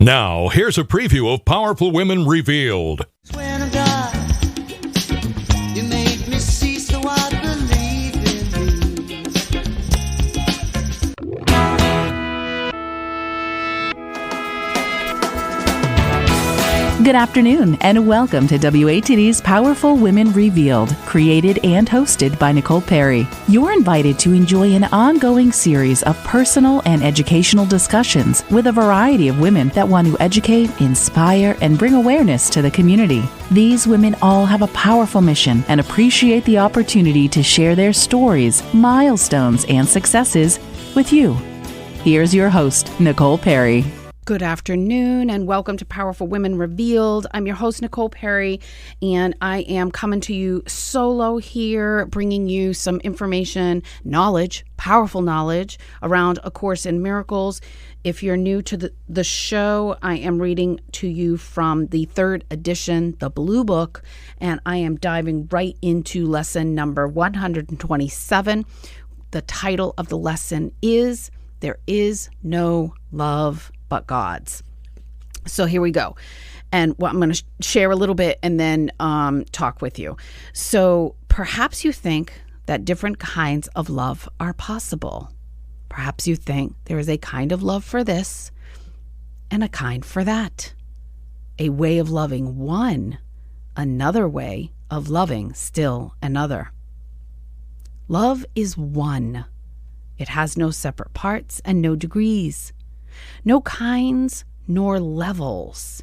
Now, here's a preview of Powerful Women Revealed. When I die, you make me see, so I believe in you. Good afternoon, and welcome to WATD's Powerful Women Revealed, created and hosted by Nicole Perry. You're invited to enjoy an ongoing series of personal and educational discussions with a variety of women that want to educate, inspire, and bring awareness to the community. These women all have a powerful mission and appreciate the opportunity to share their stories, milestones, and successes with you. Here's your host, Nicole Perry. Good afternoon and welcome to Powerful Women Revealed. I'm your host, Nicole Perry, and I am coming to you solo here, bringing you some information, knowledge, powerful knowledge around A Course in Miracles. If you're new to the show, I am reading to you from the third edition, the Blue Book, and I am diving right into lesson number 127. The title of the lesson is There Is No Love But God's. So here we go. And I'm going to share a little bit and then talk with you. So perhaps you think that different kinds of love are possible. Perhaps you think there is a kind of love for this and a kind for that. A way of loving one, another way of loving still another. Love is one. It has no separate parts and no degrees. No kinds nor levels,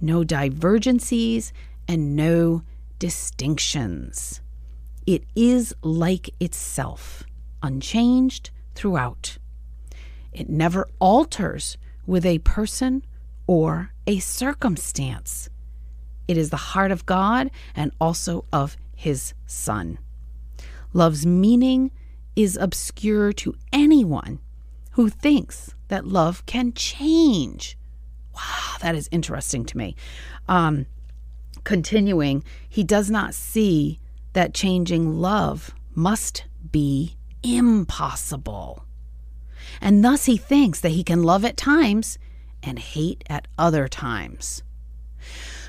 no divergencies, and no distinctions. It is like itself, unchanged throughout. It never alters with a person or a circumstance. It is the heart of God and also of His Son. Love's meaning is obscure to anyone who thinks that love can change. Wow, that is interesting to me. Continuing, he does not see that changing love must be impossible. And thus he thinks that he can love at times and hate at other times.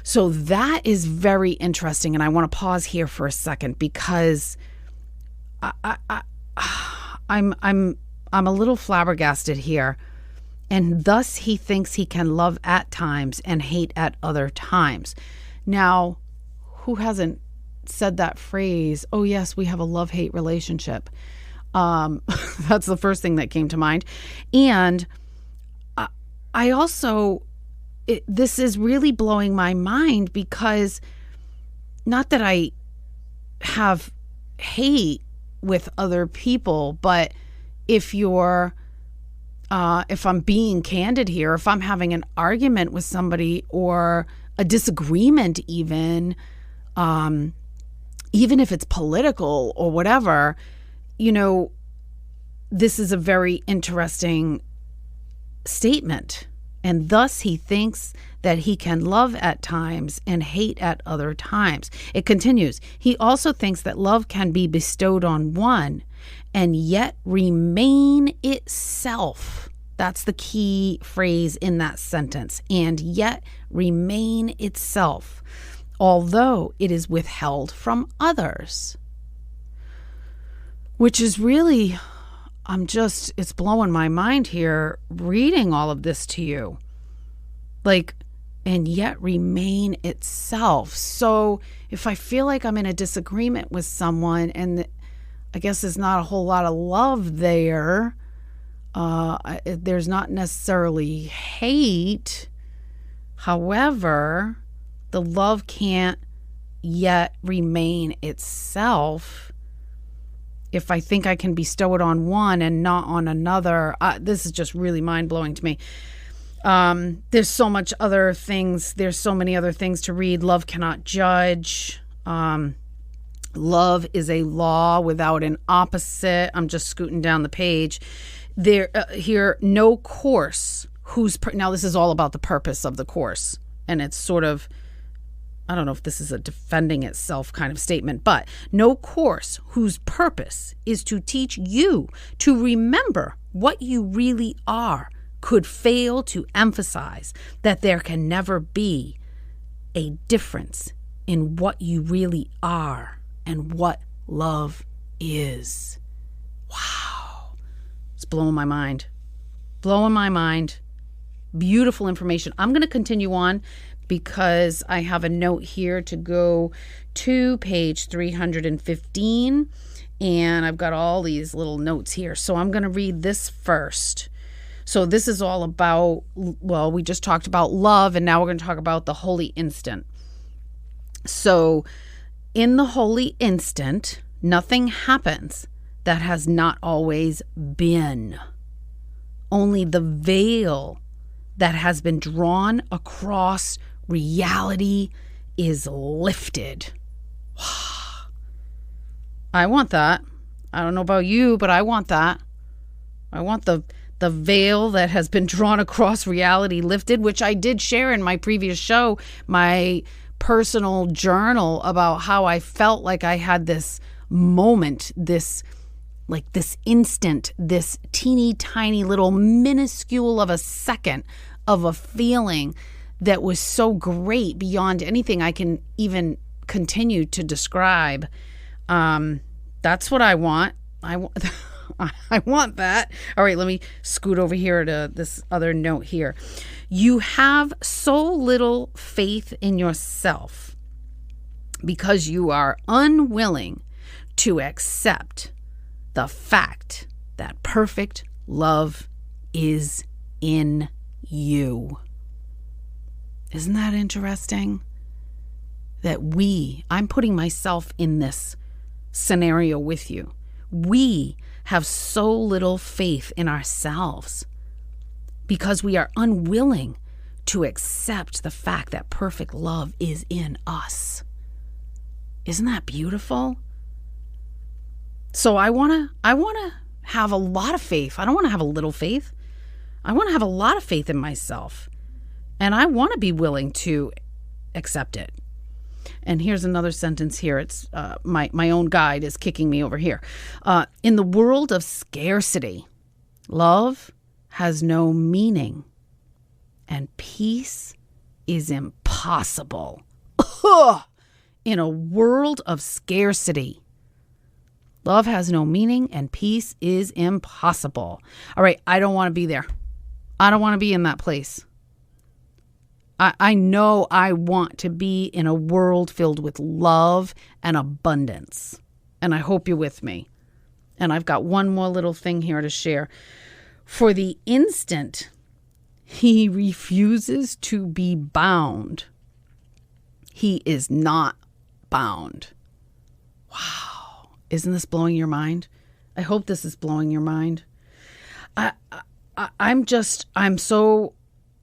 So that is very interesting, and I want to pause here for a second because I'm a little flabbergasted here. And thus he thinks he can love at times and hate at other times. Now, who hasn't said that phrase? Oh, yes, we have a love-hate relationship. That's the first thing that came to mind. And I also, this is really blowing my mind because not that I have hate with other people, but if I'm being candid here, if I'm having an argument with somebody or a disagreement even if it's political or whatever, this is a very interesting statement. And thus he thinks that he can love at times and hate at other times. It continues. He also thinks that love can be bestowed on one and yet remain itself. That's the key phrase in that sentence. And yet remain itself, although it is withheld from others. Which is really, it's blowing my mind here reading all of this to you. And yet remain itself. So if I feel like I'm in a disagreement with someone and I guess there's not a whole lot of love there, there's not necessarily hate. However, the love can't yet remain itself. If I think I can bestow it on one and not on another, this is just really mind-blowing to me. There's so much other things. There's so many other things to read. Love cannot judge. Love is a law without an opposite. I'm just scooting down the page. Here, no course now this is all about the purpose of the course. And it's sort of, I don't know if this is a defending itself kind of statement, but no course whose purpose is to teach you to remember what you really are could fail to emphasize that there can never be a difference in what you really are and what love is. Wow. It's blowing my mind. Blowing my mind. Beautiful information. I'm going to continue on because I have a note here to go to page 315, and I've got all these little notes here. So I'm going to read this first. So this is all about, well, we just talked about love, and now we're going to talk about the holy instant. So in the holy instant, nothing happens that has not always been. Only the veil that has been drawn across reality is lifted. I want that. I don't know about you, but I want that. I want the veil that has been drawn across reality lifted, which I did share in my previous show, my personal journal about how I felt like I had this moment, this instant, this teeny tiny little minuscule of a second of a feeling that was so great beyond anything I can even continue to describe. That's what I want. I want that. All right, let me scoot over here to this other note here. You have so little faith in yourself because you are unwilling to accept the fact that perfect love is in you. Isn't that interesting? That I'm putting myself in this scenario with you. We have so little faith in ourselves because we are unwilling to accept the fact that perfect love is in us. Isn't that beautiful? So I want to have a lot of faith. I don't want to have a little faith. I want to have a lot of faith in myself. And I want to be willing to accept it. And here's another sentence here. It's my own guide is kicking me over here. In the world of scarcity, love has no meaning and peace is impossible. In a world of scarcity, love has no meaning and peace is impossible. All right, I don't want to be there. I don't want to be in that place. I know I want to be in a world filled with love and abundance. And I hope you're with me. And I've got one more little thing here to share. For the instant he refuses to be bound, he is not bound. Wow. Isn't this blowing your mind? I hope this is blowing your mind. I'm so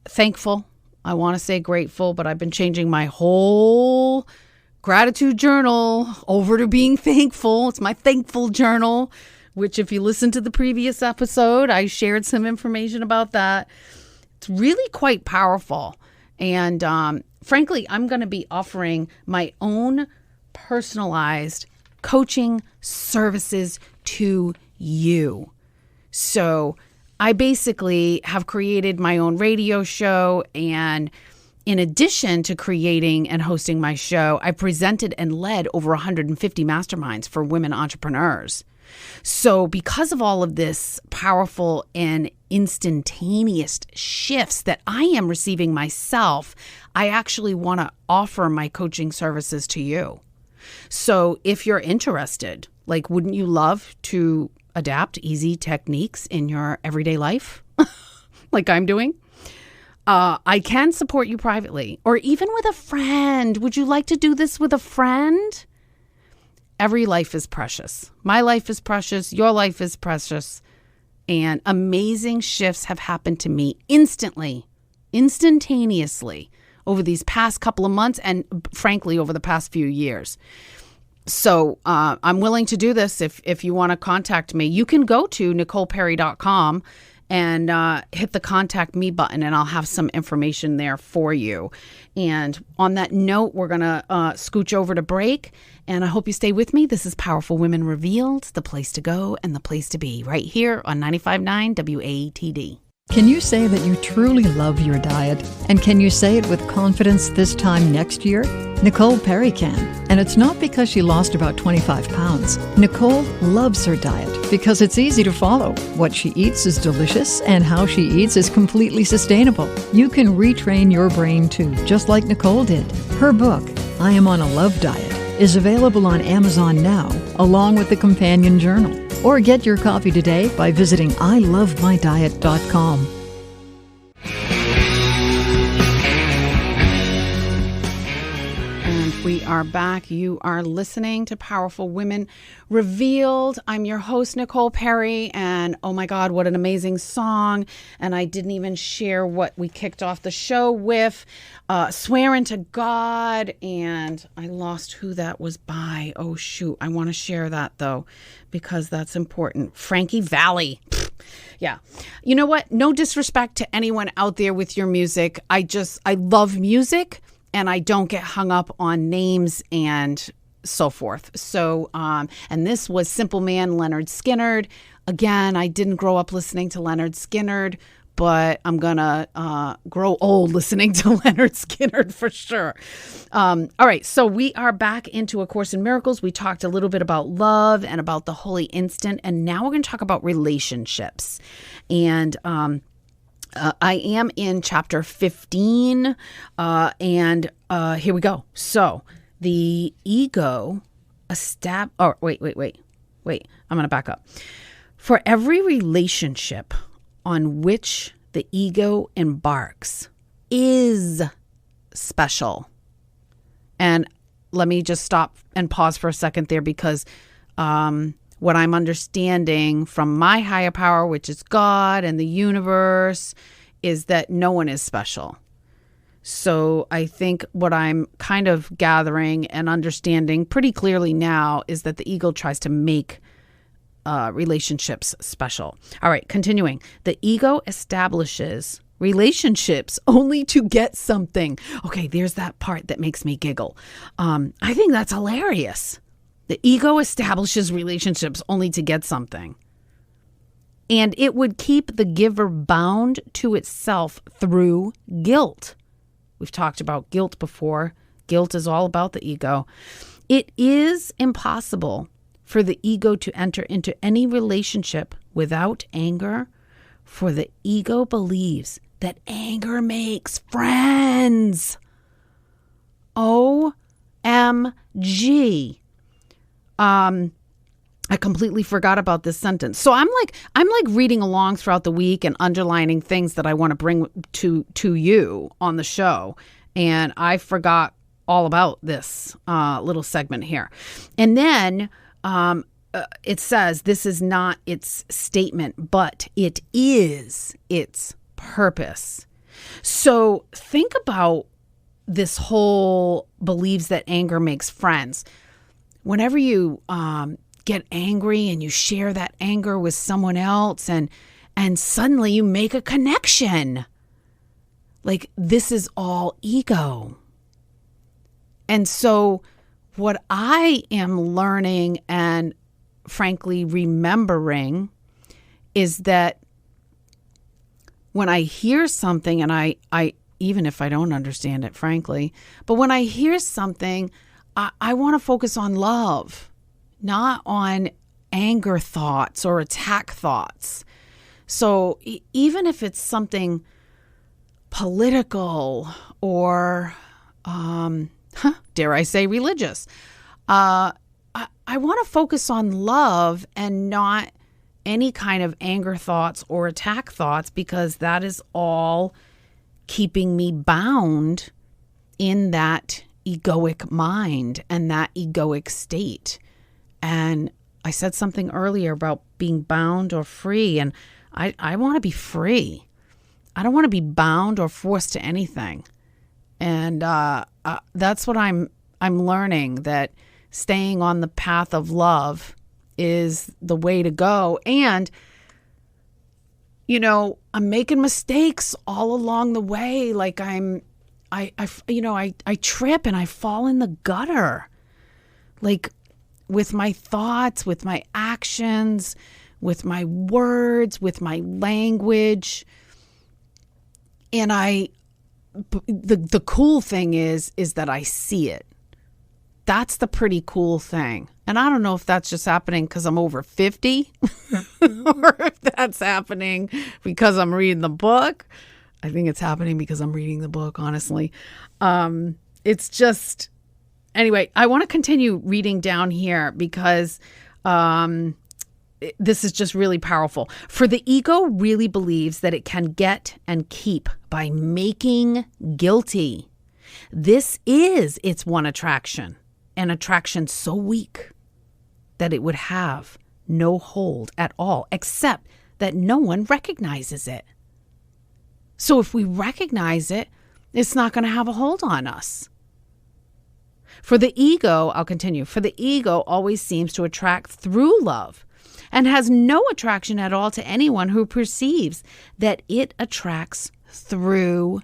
thankful. I want to say grateful, but I've been changing my whole gratitude journal over to being thankful. It's my thankful journal, which if you listen to the previous episode, I shared some information about that. It's really quite powerful. And frankly, I'm going to be offering my own personalized coaching services to you. So I basically have created my own radio show, and in addition to creating and hosting my show, I presented and led over 150 masterminds for women entrepreneurs. So because of all of this powerful and instantaneous shifts that I am receiving myself, I actually want to offer my coaching services to you. So if you're interested, wouldn't you love to adapt easy techniques in your everyday life like I'm doing? I can support you privately or even with a friend. Would you like to do this with a friend? Every life is precious. My life is precious. Your life is precious. And amazing shifts have happened to me instantaneously over these past couple of months and frankly over the past few years. So I'm willing to do this. If you want to contact me, you can go to NicolePerry.com and hit the contact me button, and I'll have some information there for you. And on that note, we're going to scooch over to break, and I hope you stay with me. This is Powerful Women Revealed, the place to go and the place to be, right here on 95.9 WATD. Can you say that you truly love your diet? And can you say it with confidence this time next year? Nicole Perry can. And it's not because she lost about 25 pounds. Nicole loves her diet because it's easy to follow. What she eats is delicious, and how she eats is completely sustainable. You can retrain your brain too, just like Nicole did. Her book, I Am on a Love Diet, is available on Amazon now, along with the companion journal. Or get your copy today by visiting ilovemydiet.com. And we are back. You are listening to Powerful Women Revealed. I'm your host, Nicole Perry, and oh my God, what an amazing song. And I didn't even share what we kicked off the show with, Swearing to God, and I lost who that was by. Oh shoot, I want to share that though, because that's important. Frankie Valli. Yeah. You know what? No disrespect to anyone out there with your music. I love music, and I don't get hung up on names and so forth. So, and this was Simple Man, Leonard Skinner. Again, I didn't grow up listening to Leonard Skinner, but I'm going to grow old listening to Leonard Skinner for sure. All right, so we are back into A Course in Miracles. We talked a little bit about love and about the holy instant, and now we're going to talk about relationships. And I am in chapter 15, and here we go. So the ego wait, I'm going to back up. For every relationship on which the ego embarks is special. And let me just stop and pause for a second there, because what I'm understanding from my higher power, which is God and the universe, is that no one is special. So I think what I'm kind of gathering and understanding pretty clearly now is that the ego tries to make relationships special. All right, continuing. The ego establishes relationships only to get something. Okay, there's that part that makes me giggle. I think that's hilarious. The ego establishes relationships only to get something. And it would keep the giver bound to itself through guilt. We've talked about guilt before. Guilt is all about the ego. It is impossible for the ego to enter into any relationship without anger, for the ego believes that anger makes friends. OMG. I completely forgot about this sentence. So I'm like reading along throughout the week and underlining things that I want to bring to you on the show. And I forgot all about this little segment here. And then it says this is not its statement, but it is its purpose. So think about this whole believes that anger makes friends. Whenever you get angry and you share that anger with someone else, and suddenly you make a connection. Like, this is all ego. And so what I am learning and frankly remembering is that when I hear something, and I even if I don't understand it, frankly, but when I hear something, I want to focus on love, not on anger thoughts or attack thoughts. So even if it's something political or, dare I say, religious, I want to focus on love and not any kind of anger thoughts or attack thoughts, because that is all keeping me bound in that egoic mind and that egoic state. And I said something earlier about being bound or free, and I want to be free. I don't want to be bound or forced to anything. And that's what I'm learning, that staying on the path of love is the way to go. And, you know, I'm making mistakes all along the way. Like I trip and I fall in the gutter, like with my thoughts, with my actions, with my words, with my language. And the cool thing is that I see it. That's the pretty cool thing. And I don't know if that's just happening because I'm over 50 or if that's happening because I'm reading the book. I think it's happening because I'm reading the book, honestly. It's just, anyway, I want to continue reading down here because this is just really powerful. For the ego really believes that it can get and keep by making guilty. This is its one attraction, an attraction so weak that it would have no hold at all, except that no one recognizes it. So if we recognize it, it's not going to have a hold on us. For the ego, I'll continue, for the ego always seems to attract through love and has no attraction at all to anyone who perceives that it attracts through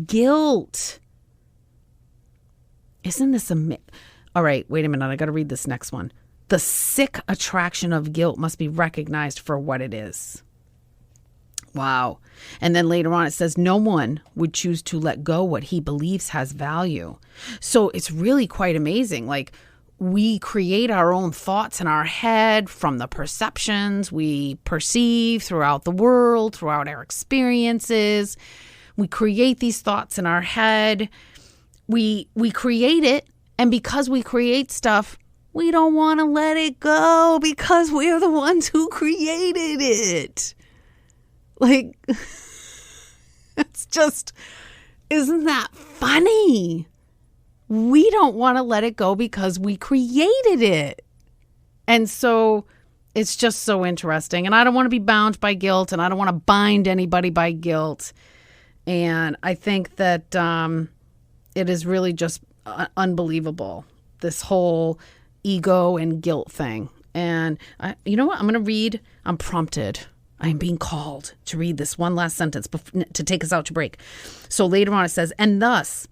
guilt. Isn't this all right, wait a minute. I got to read this next one. The sick attraction of guilt must be recognized for what it is. Wow. And then later on it says no one would choose to let go what he believes has value. So it's really quite amazing. Like, we create our own thoughts in our head from the perceptions we perceive throughout the world, throughout our experiences. We create these thoughts in our head. We create it. And because we create stuff, we don't want to let it go because we're the ones who created it. Like, it's just, isn't that funny? We don't want to let it go because we created it. And so it's just so interesting. And I don't want to be bound by guilt, and I don't want to bind anybody by guilt. And I think that it is really just unbelievable, this whole ego and guilt thing. And you know what? I'm prompted. I am being called to read this one last sentence to take us out to break. So later on it says, and thus,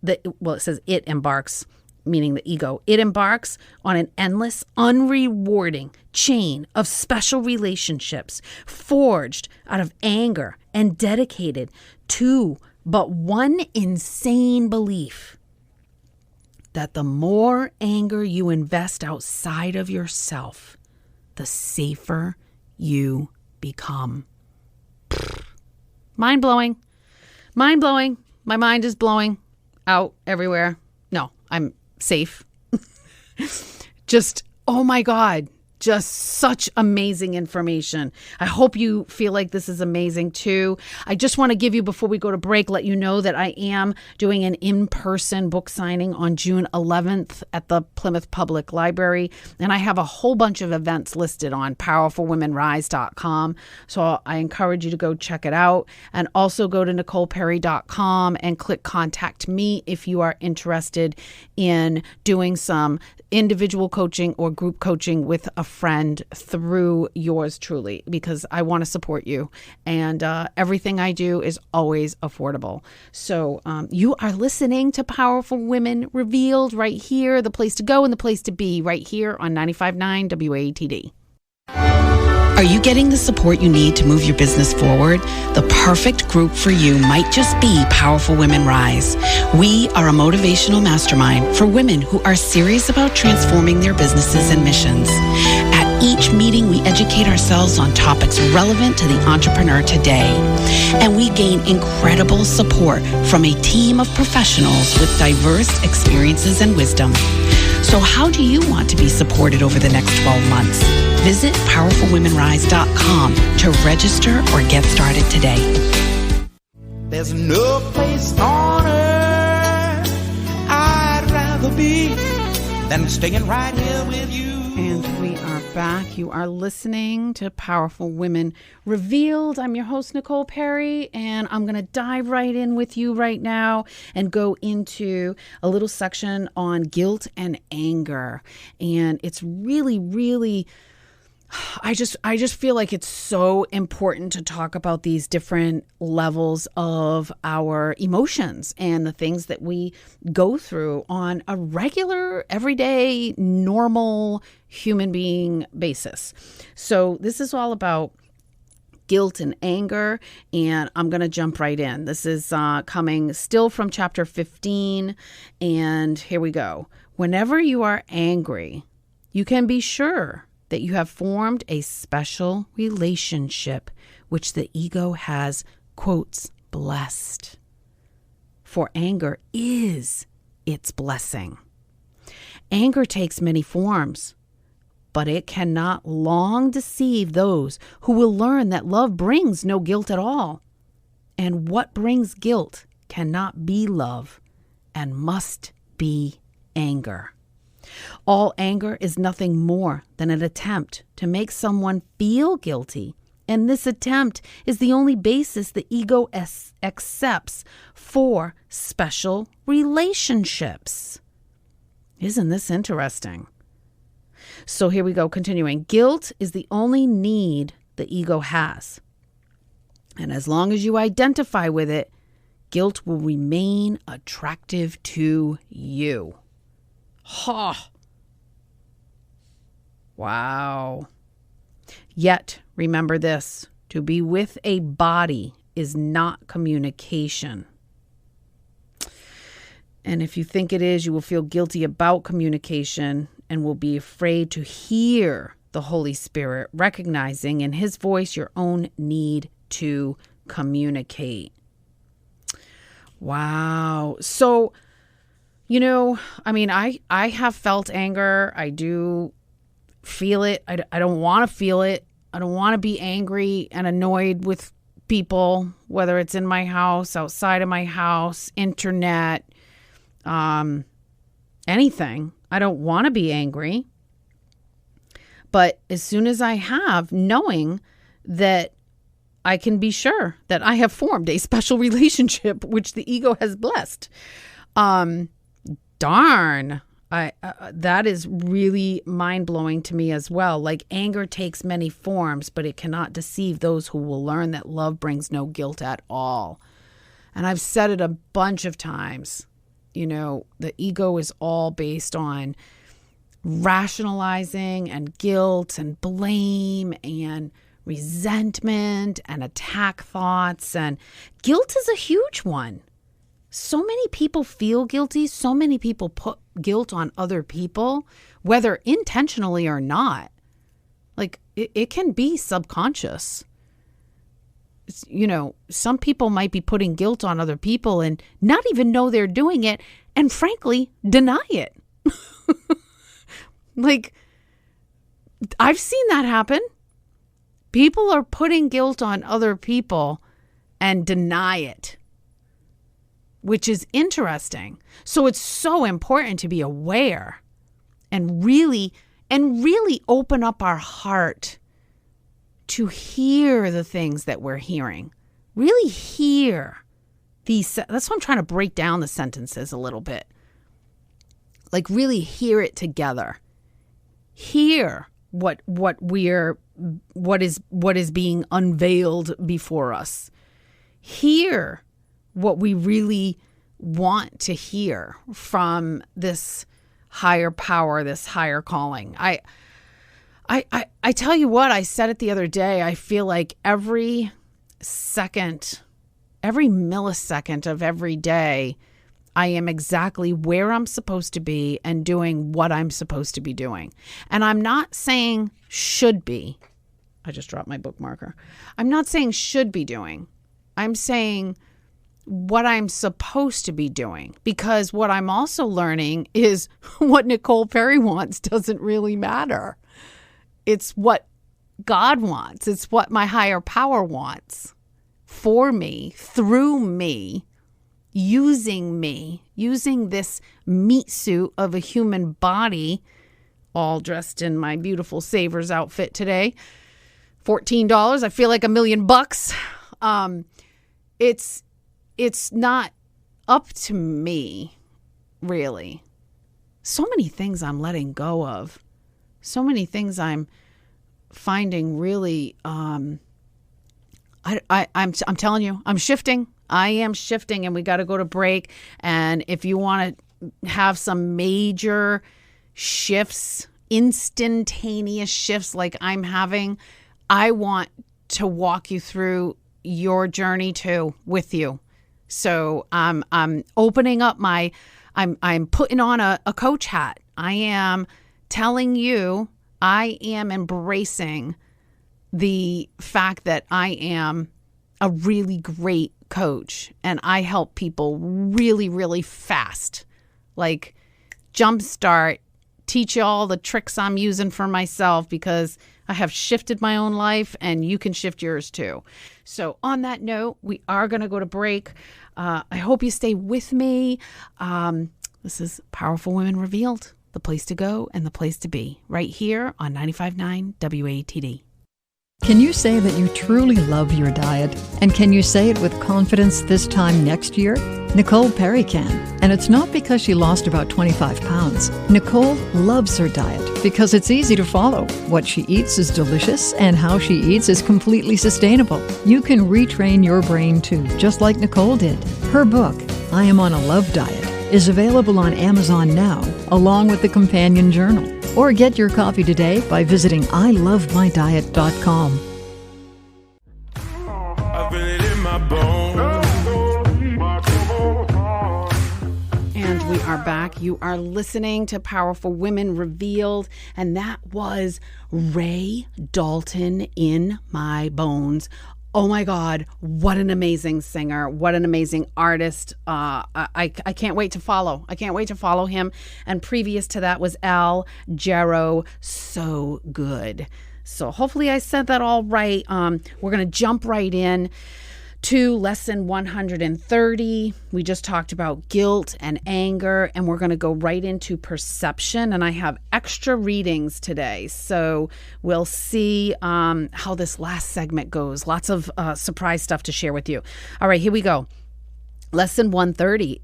it says it embarks, meaning the ego. It embarks on an endless, unrewarding chain of special relationships forged out of anger and dedicated to but one insane belief: that the more anger you invest outside of yourself, the safer you become. Mind-blowing. Mind-blowing. My mind is blowing out everywhere. No, I'm safe. Just, oh my God. Just such amazing information. I hope you feel like this is amazing too. I just want to give you, before we go to break, let you know that I am doing an in-person book signing on June 11th at the Plymouth Public Library. And I have a whole bunch of events listed on powerfulwomenrise.com. So I encourage you to go check it out. And also go to NicolePerry.com and click Contact Me if you are interested in doing some individual coaching or group coaching with a friend through yours truly, because I want to support you, and everything I do is always affordable. So you are listening to Powerful Women Revealed right here, the place to go and the place to be, right here on 95.9 WATD. Are you getting the support you need to move your business forward? The perfect group for you might just be Powerful Women Rise. We are a motivational mastermind for women who are serious about transforming their businesses and missions. At each meeting, we educate ourselves on topics relevant to the entrepreneur today. And we gain incredible support from a team of professionals with diverse experiences and wisdom. So how do you want to be supported over the next 12 months? Visit powerfulwomenrise.com to register or get started today. There's no place on earth I'd rather be than staying right here with you. And we are back. You are listening to Powerful Women Revealed. I'm your host, Nicole Perry, and I'm going to dive right in with you right now and go into a little section on guilt and anger. And it's really, really, I just feel like it's so important to talk about these different levels of our emotions and the things that we go through on a regular, everyday, normal human being basis. So this is all about guilt and anger, and I'm going to jump right in. This is coming still from chapter 15, and here we go. Whenever you are angry, you can be sure that you have formed a special relationship which the ego has, quotes, blessed. For anger is its blessing. Anger takes many forms, but it cannot long deceive those who will learn that love brings no guilt at all. And what brings guilt cannot be love and must be anger. All anger is nothing more than an attempt to make someone feel guilty. And this attempt is the only basis the ego accepts for special relationships. Isn't this interesting? So here we go, continuing. Guilt is the only need the ego has. And as long as you identify with it, guilt will remain attractive to you. Ha! Wow. Yet, remember this, to be with a body is not communication. And if you think it is, you will feel guilty about communication and will be afraid to hear the Holy Spirit, recognizing in His voice your own need to communicate. Wow. So, I have felt anger. I do feel it. I don't want to feel it. I don't want to be angry and annoyed with people, whether it's in my house, outside of my house, internet, anything. I don't want to be angry. But as soon as I have, knowing that I can be sure that I have formed a special relationship which the ego has blessed. Darn. That is really mind-blowing to me as well. Like, anger takes many forms, but it cannot deceive those who will learn that love brings no guilt at all. And I've said it a bunch of times. The ego is all based on rationalizing and guilt and blame and resentment and attack thoughts. And guilt is a huge one. So many people feel guilty. So many people put guilt on other people, whether intentionally or not. Like, it can be subconscious. Some people might be putting guilt on other people and not even know they're doing it, and frankly, deny it. Like, I've seen that happen. People are putting guilt on other people and deny it, which is interesting. So it's so important to be aware and really open up our heart to hear the things that we're hearing. Really hear these. That's why I'm trying to break down the sentences a little bit. Like, really hear it together. Hear what is being unveiled before us. Hear what we really want to hear from this higher power, this higher calling. I tell you what, I said it the other day, I feel like every millisecond of every day, I am exactly where I'm supposed to be and doing what I'm supposed to be doing. And I'm not saying should be. I just dropped my bookmarker. I'm not saying should be doing. I'm saying what I'm supposed to be doing, because what I'm also learning is what Nicole Perry wants doesn't really matter. It's what God wants. It's what my higher power wants for me, through me, using this meat suit of a human body, all dressed in my beautiful Savers outfit today. $14. I feel like $1 million. It's not up to me, really. So many things I'm letting go of. So many things I'm finding really. I'm telling you, I'm shifting. I am shifting, and we got to go to break. And if you want to have some major shifts, instantaneous shifts like I'm having, I want to walk you through your journey too with you. So I'm opening up I'm putting on a coach hat. I am telling you, I am embracing the fact that I am a really great coach and I help people really, really fast. Like jumpstart, teach you all the tricks I'm using for myself because I have shifted my own life and you can shift yours too. So on that note, we are going to go to break. I hope you stay with me. This is Powerful Women Revealed, the place to go and the place to be, right here on 95.9 WATD. Can you say that you truly love your diet? And can you say it with confidence this time next year? Nicole Perry can. And it's not because she lost about 25 pounds. Nicole loves her diet because it's easy to follow. What she eats is delicious and how she eats is completely sustainable. You can retrain your brain too, just like Nicole did. Her book, I Am on a Love Diet, is available on Amazon now, along with the companion journal. Or get your copy today by visiting ilovemydiet.com. I feel it in my bones. And we are back. You are listening to Powerful Women Revealed, and that was Ray Dalton, In My Bones. Oh my God, what an amazing singer. What an amazing artist. I can't wait to follow. I can't wait to follow him. And previous to that was Al Jarreau. So good. So hopefully I said that all right. We're going to jump right in to lesson 130. We just talked about guilt and anger, and we're going to go right into perception. And I have extra readings today, so we'll see how this last segment goes. Lots of surprise stuff to share with you. All right, here we go. Lesson 130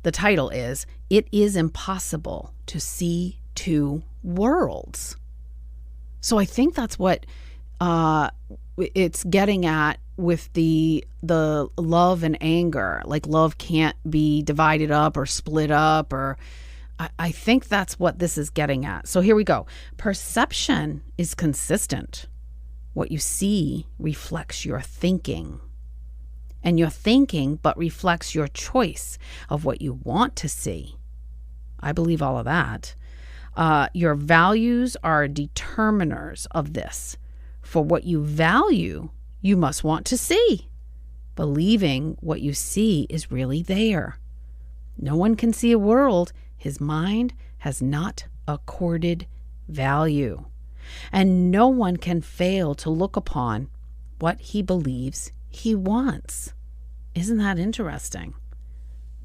the title is, It is Impossible to See Two Worlds. So I think that's what it's getting at with the love and anger. Like love can't be divided up or split up, or I think that's what this is getting at. So here we go. Perception is consistent. What you see reflects your thinking. And your thinking but reflects your choice of what you want to see. I believe all of that. Your values are determiners of this. For what you value, you must want to see. Believing what you see is really there. No one can see a world his mind has not accorded value. And no one can fail to look upon what he believes he wants. Isn't that interesting?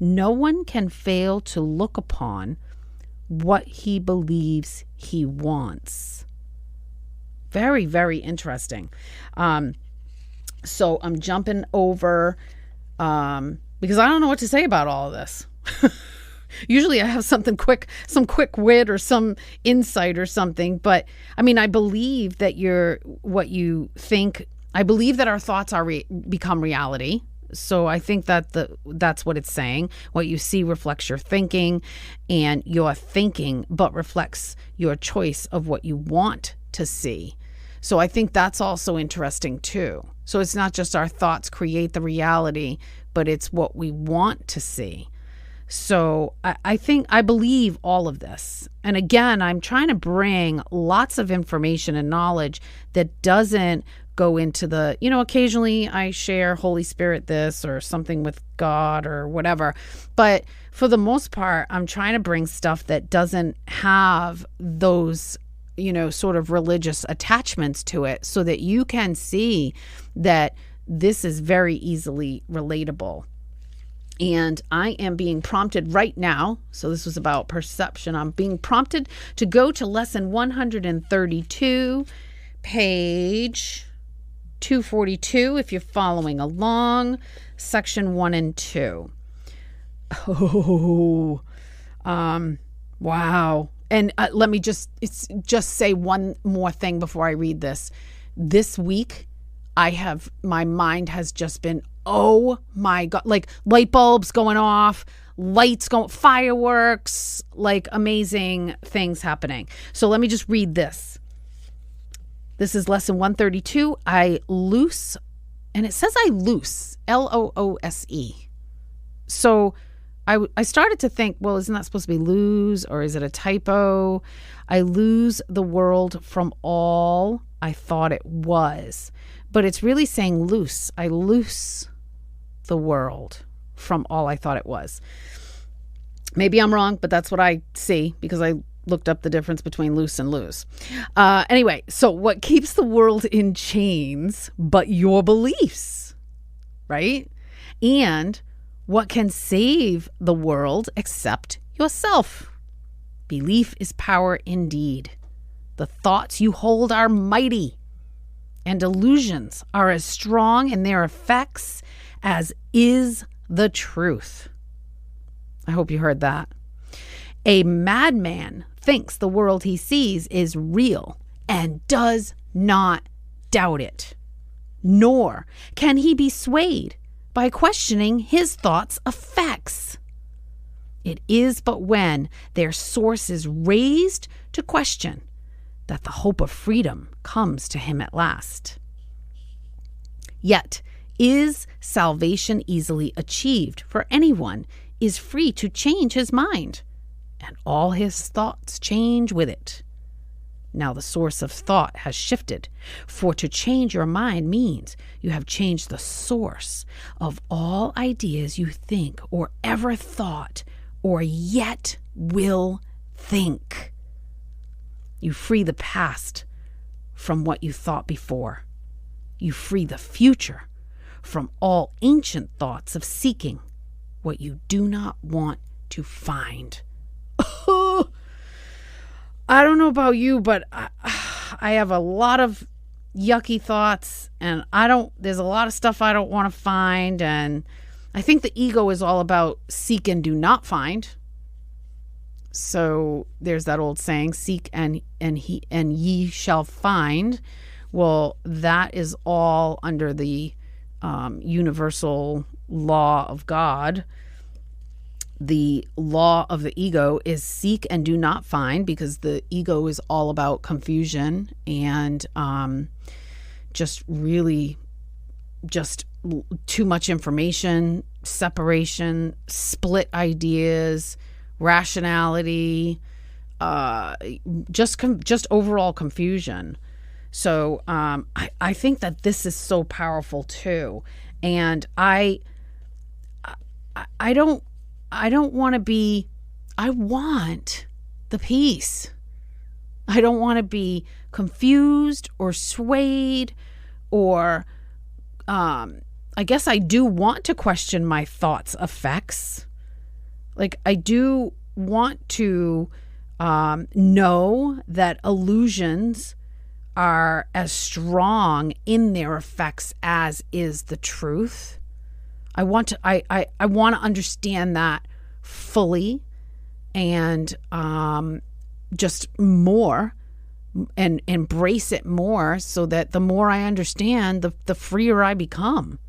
No one can fail to look upon what he believes he wants. Very, very interesting. So I'm jumping over because I don't know what to say about all of this. Usually I have something quick, some quick wit or some insight or something. But I mean, I believe that what you think, I believe that our thoughts become reality. So I think that that's what it's saying. What you see reflects your thinking, and your thinking but reflects your choice of what you want to see. So I think that's also interesting too. So it's not just our thoughts create the reality, but it's what we want to see. So I believe all of this. And again, I'm trying to bring lots of information and knowledge that doesn't go into the, occasionally I share Holy Spirit this or something with God or whatever. But for the most part, I'm trying to bring stuff that doesn't have those sort of religious attachments to it, so that you can see that this is very easily relatable. And I am being prompted right now. So this was about perception. I'm being prompted to go to lesson 132, page 242, if you're following along, section 1 and 2. Oh, wow. And let me just say one more thing before I read this. This week, my mind has just been, oh my God, like light bulbs going off, lights going, fireworks, like amazing things happening. So let me just read this. This is lesson 132. I loose, and it says I loose, Loose. So I started to think, well, isn't that supposed to be lose, or is it a typo? I lose the world from all I thought it was. But it's really saying loose. I loose the world from all I thought it was. Maybe I'm wrong, but that's what I see because I looked up the difference between loose and lose. Anyway, so what keeps the world in chains but your beliefs, right? And what can save the world except yourself? Belief is power indeed. The thoughts you hold are mighty, and illusions are as strong in their effects as is the truth. I hope you heard that. A madman thinks the world he sees is real and does not doubt it, nor can he be swayed by questioning his thoughts' effects. It is but when their source is raised to question that the hope of freedom comes to him at last. Yet, is salvation easily achieved? For anyone is free to change his mind, and all his thoughts change with it. Now the source of thought has shifted, for to change your mind means you have changed the source of all ideas you think or ever thought or yet will think. You free the past from what you thought before. You free the future from all ancient thoughts of seeking what you do not want to find. I don't know about you, but I have a lot of yucky thoughts, and there's a lot of stuff I don't want to find. And I think the ego is all about seek and do not find. So there's that old saying, seek and ye shall find. Well, that is all under the universal law of God. The law of the ego is seek and do not find, because the ego is all about confusion and just too much information, separation, split ideas, rationality, just overall confusion. So I think that this is so powerful too, and I don't want to be. I want the peace. I don't want to be confused or swayed, or I guess I do want to question my thoughts' effects. Like, I do want to know that illusions are as strong in their effects as is the truth. I want to understand that fully, and just more, and embrace it more, so that the more I understand, the freer I become.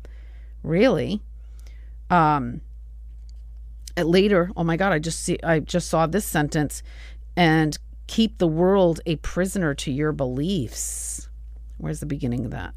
Really. Later, oh my God, I just saw this sentence, and keep the world a prisoner to your beliefs. Where's the beginning of that?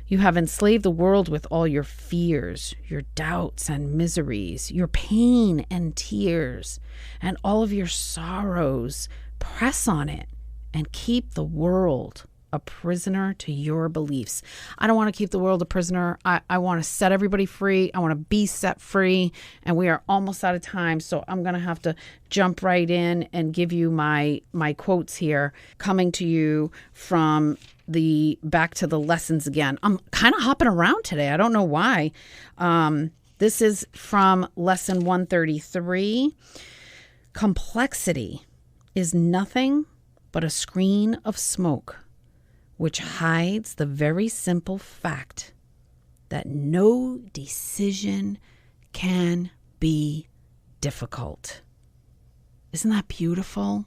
You have enslaved the world with all your fears, your doubts and miseries, your pain and tears, and all of your sorrows. Press on it and keep the world a prisoner to your beliefs. I don't want to keep the world a prisoner. I want to set everybody free. I want to be set free. And we are almost out of time, so I'm going to have to jump right in and give you my quotes here, coming to you from back to the lessons again. I'm kind of hopping around today. I don't know why. This is from lesson 133. Complexity is nothing but a screen of smoke which hides the very simple fact that no decision can be difficult. Isn't that beautiful?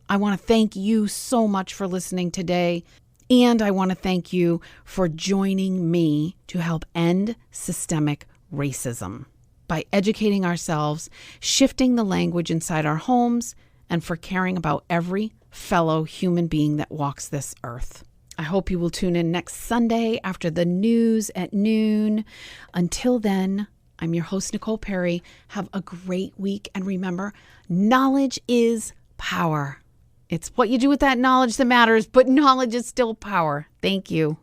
I want to thank you so much for listening today, and I want to thank you for joining me to help end systemic racism by educating ourselves, shifting the language inside our homes, and for caring about every fellow human being that walks this earth. I hope you will tune in next Sunday after the news at noon. Until then, I'm your host, Nicole Perry. Have a great week. And remember, knowledge is power. It's what you do with that knowledge that matters, but knowledge is still power. Thank you.